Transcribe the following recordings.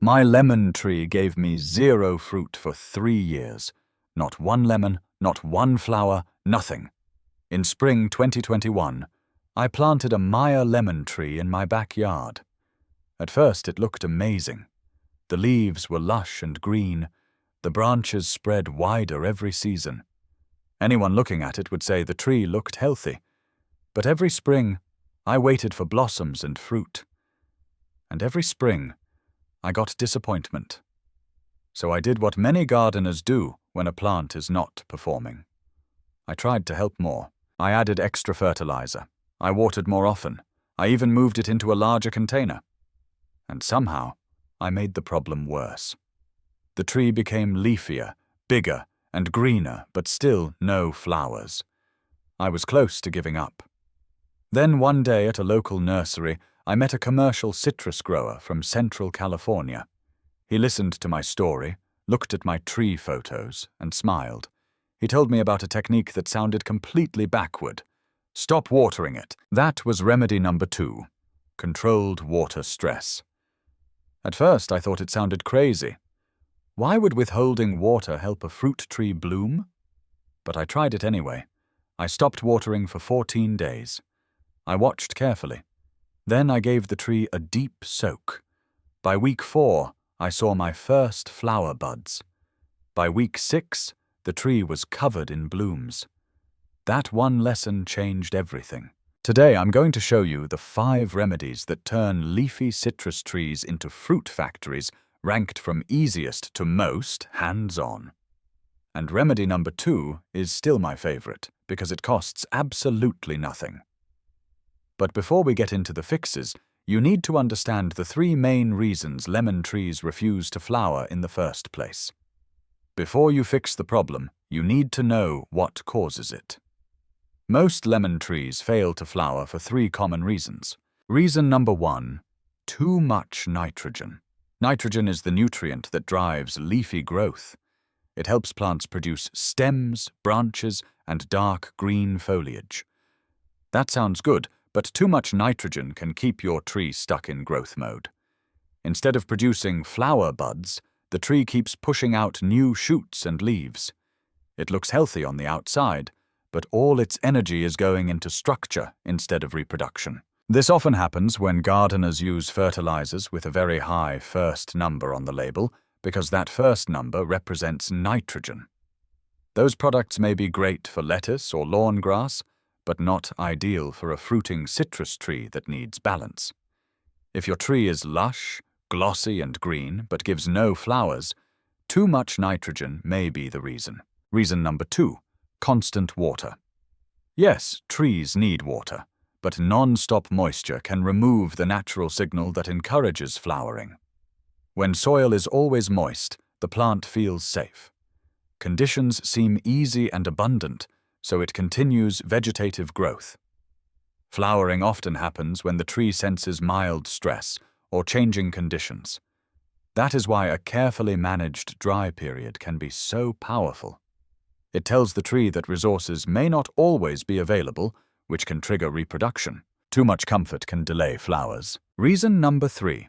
My lemon tree gave me 0 fruit for 3 years. Not one lemon, not one flower, nothing. In spring 2021, I planted a Meyer lemon tree in my backyard. At first it looked amazing. The leaves were lush and green. The branches spread wider every season. Anyone looking at it would say the tree looked healthy. But every spring, I waited for blossoms and fruit. And every spring, I got disappointment. So I did what many gardeners do when a plant is not performing. I tried to help more. I added extra fertilizer. I watered more often. I even moved it into a larger container. And somehow, I made the problem worse. The tree became leafier, bigger, and greener, but still no flowers. I was close to giving up. Then one day at a local nursery, I met a commercial citrus grower from Central California. He listened to my story, looked at my tree photos, and smiled. He told me about a technique that sounded completely backward. Stop watering it. That was remedy number 2, controlled water stress. At first, I thought it sounded crazy. Why would withholding water help a fruit tree bloom? But I tried it anyway. I stopped watering for 14 days. I watched carefully. Then I gave the tree a deep soak. By week 4, I saw my first flower buds. By week 6, the tree was covered in blooms. That one lesson changed everything. Today I'm going to show you the 5 remedies that turn leafy citrus trees into fruit factories, ranked from easiest to most hands-on. And remedy number 2 is still my favorite, because it costs absolutely nothing. But before we get into the fixes, you need to understand the 3 main reasons lemon trees refuse to flower in the first place. Before you fix the problem, you need to know what causes it. Most lemon trees fail to flower for 3 common reasons. Reason number 1, too much nitrogen. Nitrogen is the nutrient that drives leafy growth. It helps plants produce stems, branches, and dark green foliage. That sounds good, but too much nitrogen can keep your tree stuck in growth mode. Instead of producing flower buds, the tree keeps pushing out new shoots and leaves. It looks healthy on the outside, but all its energy is going into structure instead of reproduction. This often happens when gardeners use fertilizers with a very high first number on the label, because that first number represents nitrogen. Those products may be great for lettuce or lawn grass, but not ideal for a fruiting citrus tree that needs balance. If your tree is lush, glossy, and green, but gives no flowers, too much nitrogen may be the reason. Reason number 2, constant water. Yes, trees need water, but non-stop moisture can remove the natural signal that encourages flowering. When soil is always moist, the plant feels safe. Conditions seem easy and abundant, so it continues vegetative growth. Flowering often happens when the tree senses mild stress or changing conditions. That is why a carefully managed dry period can be so powerful. It tells the tree that resources may not always be available, which can trigger reproduction. Too much comfort can delay flowers. Reason number 3,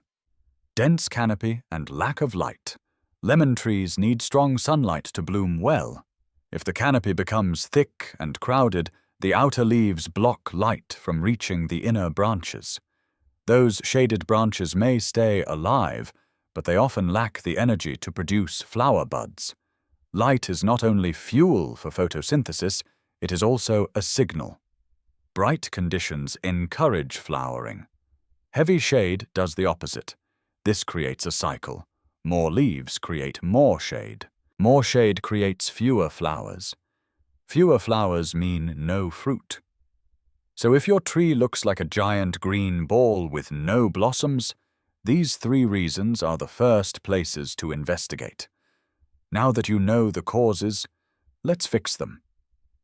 dense canopy and lack of light. Lemon trees need strong sunlight to bloom well. If the canopy becomes thick and crowded, the outer leaves block light from reaching the inner branches. Those shaded branches may stay alive, but they often lack the energy to produce flower buds. Light is not only fuel for photosynthesis, it is also a signal. Bright conditions encourage flowering. Heavy shade does the opposite. This creates a cycle. More leaves create more shade. More shade creates fewer flowers. Fewer flowers mean no fruit. So if your tree looks like a giant green ball with no blossoms, these 3 reasons are the first places to investigate. Now that you know the causes, let's fix them.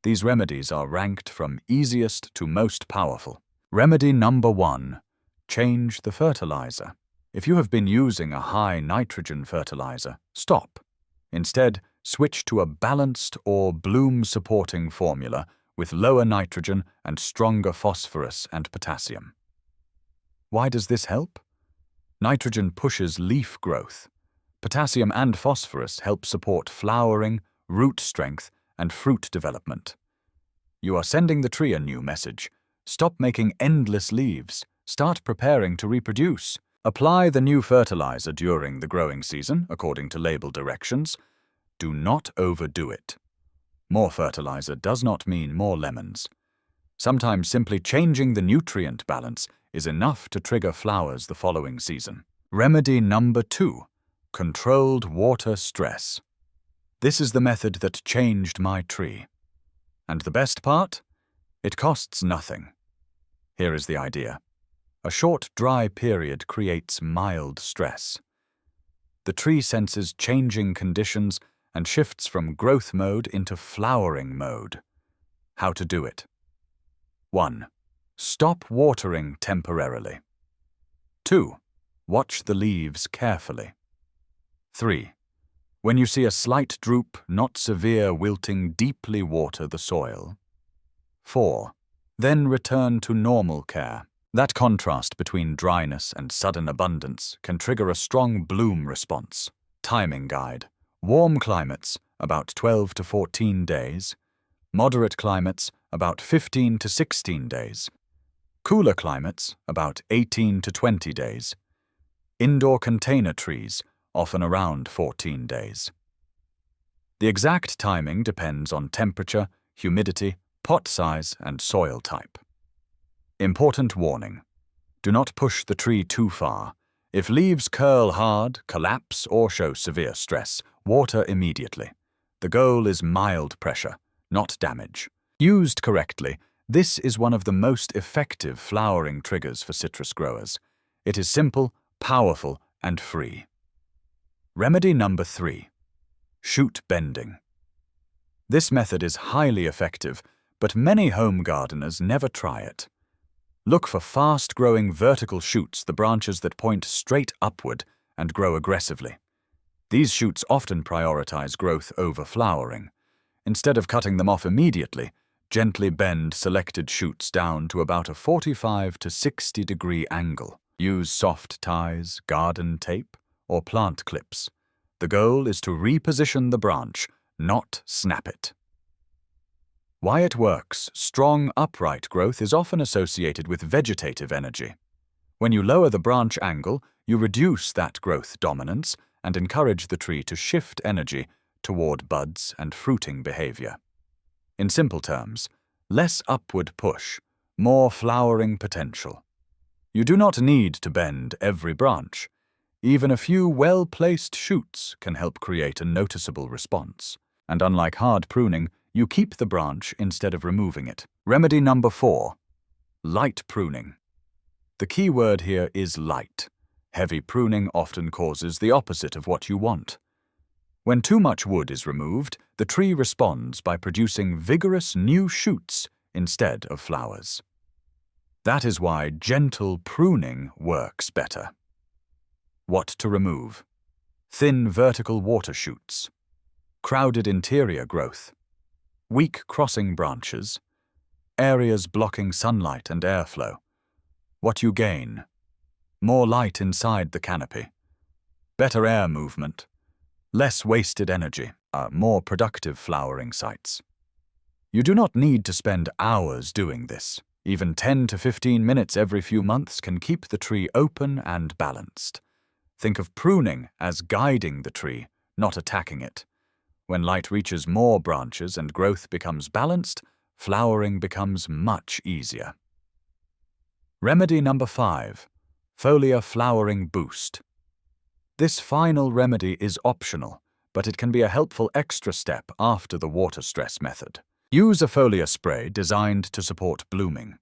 These remedies are ranked from easiest to most powerful. Remedy number 1, change the fertilizer. If you have been using a high nitrogen fertilizer, stop. Instead, switch to a balanced or bloom-supporting formula with lower nitrogen and stronger phosphorus and potassium. Why does this help? Nitrogen pushes leaf growth. Potassium and phosphorus help support flowering, root strength, and fruit development. You are sending the tree a new message. Stop making endless leaves. Start preparing to reproduce. Apply the new fertilizer during the growing season, according to label directions. Do not overdo it. More fertilizer does not mean more lemons. Sometimes simply changing the nutrient balance is enough to trigger flowers the following season. Remedy number 2. Controlled water stress. This is the method that changed my tree. And the best part? It costs nothing. Here is the idea. A short dry period creates mild stress. The tree senses changing conditions and shifts from growth mode into flowering mode. How to do it? 1. Stop watering temporarily. 2. Watch the leaves carefully. 3. When you see a slight droop, not severe wilting, deeply water the soil. 4. Then return to normal care. That contrast between dryness and sudden abundance can trigger a strong bloom response. Timing guide. Warm climates, about 12 to 14 days. Moderate climates, about 15 to 16 days. Cooler climates, about 18 to 20 days. Indoor container trees, often around 14 days. The exact timing depends on temperature, humidity, pot size, and soil type. Important warning. Do not push the tree too far. If leaves curl hard, collapse, or show severe stress, water immediately. The goal is mild pressure, not damage. Used correctly, this is one of the most effective flowering triggers for citrus growers. It is simple, powerful, and free. Remedy number 3. Shoot bending. This method is highly effective, but many home gardeners never try it. Look for fast-growing vertical shoots, the branches that point straight upward and grow aggressively. These shoots often prioritize growth over flowering. Instead of cutting them off immediately, gently bend selected shoots down to about a 45 to 60 degree angle. Use soft ties, garden tape, or plant clips. The goal is to reposition the branch, not snap it. Why it works: strong, upright growth is often associated with vegetative energy. When you lower the branch angle, you reduce that growth dominance and encourage the tree to shift energy toward buds and fruiting behavior. In simple terms, less upward push, more flowering potential. You do not need to bend every branch. Even a few well-placed shoots can help create a noticeable response. And unlike hard pruning, you keep the branch instead of removing it. Remedy number 4. Light pruning. The key word here is light. Heavy pruning often causes the opposite of what you want. When too much wood is removed, the tree responds by producing vigorous new shoots instead of flowers. That is why gentle pruning works better. What to remove? Thin vertical water shoots, crowded interior growth, weak crossing branches, areas blocking sunlight and airflow. What you gain? More light inside the canopy, better air movement, less wasted energy, more productive flowering sites. You do not need to spend hours doing this. Even 10 to 15 minutes every few months can keep the tree open and balanced. Think of pruning as guiding the tree, not attacking it. When light reaches more branches and growth becomes balanced, flowering becomes much easier. Remedy number 5. Foliar Flowering Boost. This final remedy is optional, but it can be a helpful extra step after the water stress method. Use a foliar spray designed to support blooming.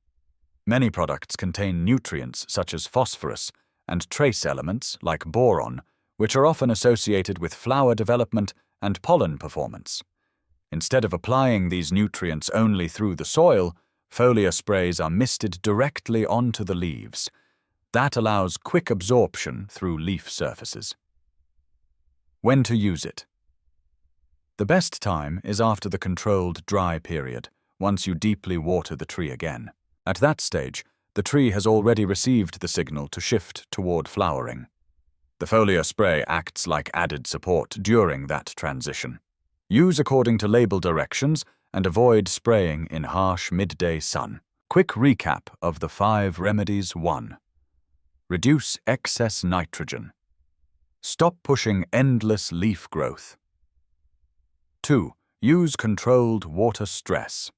Many products contain nutrients such as phosphorus and trace elements like boron, which are often associated with flower development and pollen performance. Instead of applying these nutrients only through the soil, foliar sprays are misted directly onto the leaves. That allows quick absorption through leaf surfaces. When to use it? The best time is after the controlled dry period, once you deeply water the tree again. At that stage, The tree has already received the signal to shift toward flowering. The foliar spray acts like added support during that transition. Use according to label directions and avoid spraying in harsh midday sun. Quick recap of the 5 remedies. 1. Reduce excess nitrogen. Stop pushing endless leaf growth. 2. Use controlled water stress.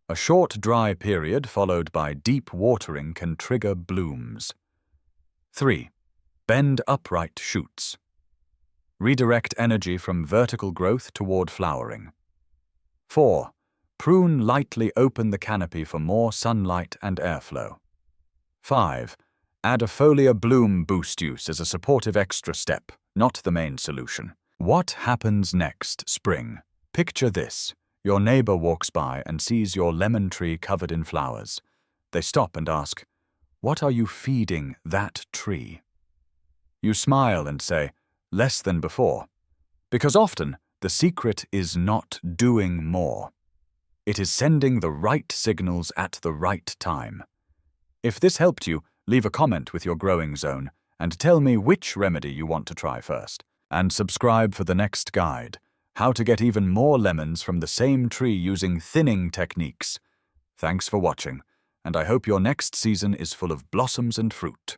A short dry period followed by deep watering can trigger blooms. 3. Bend upright shoots. Redirect energy from vertical growth toward flowering. 4. Prune lightly open the canopy for more sunlight and airflow. 5. Add a foliar bloom boost use as a supportive extra step, not the main solution. What happens next spring? Picture this. Your neighbor walks by and sees your lemon tree covered in flowers. They stop and ask, "What are you feeding that tree?" You smile and say, "Less than before." Because often, the secret is not doing more. It is sending the right signals at the right time. If this helped you, leave a comment with your growing zone and tell me which remedy you want to try first. And subscribe for the next guide, how to get even more lemons from the same tree using thinning techniques. Thanks for watching, and I hope your next season is full of blossoms and fruit.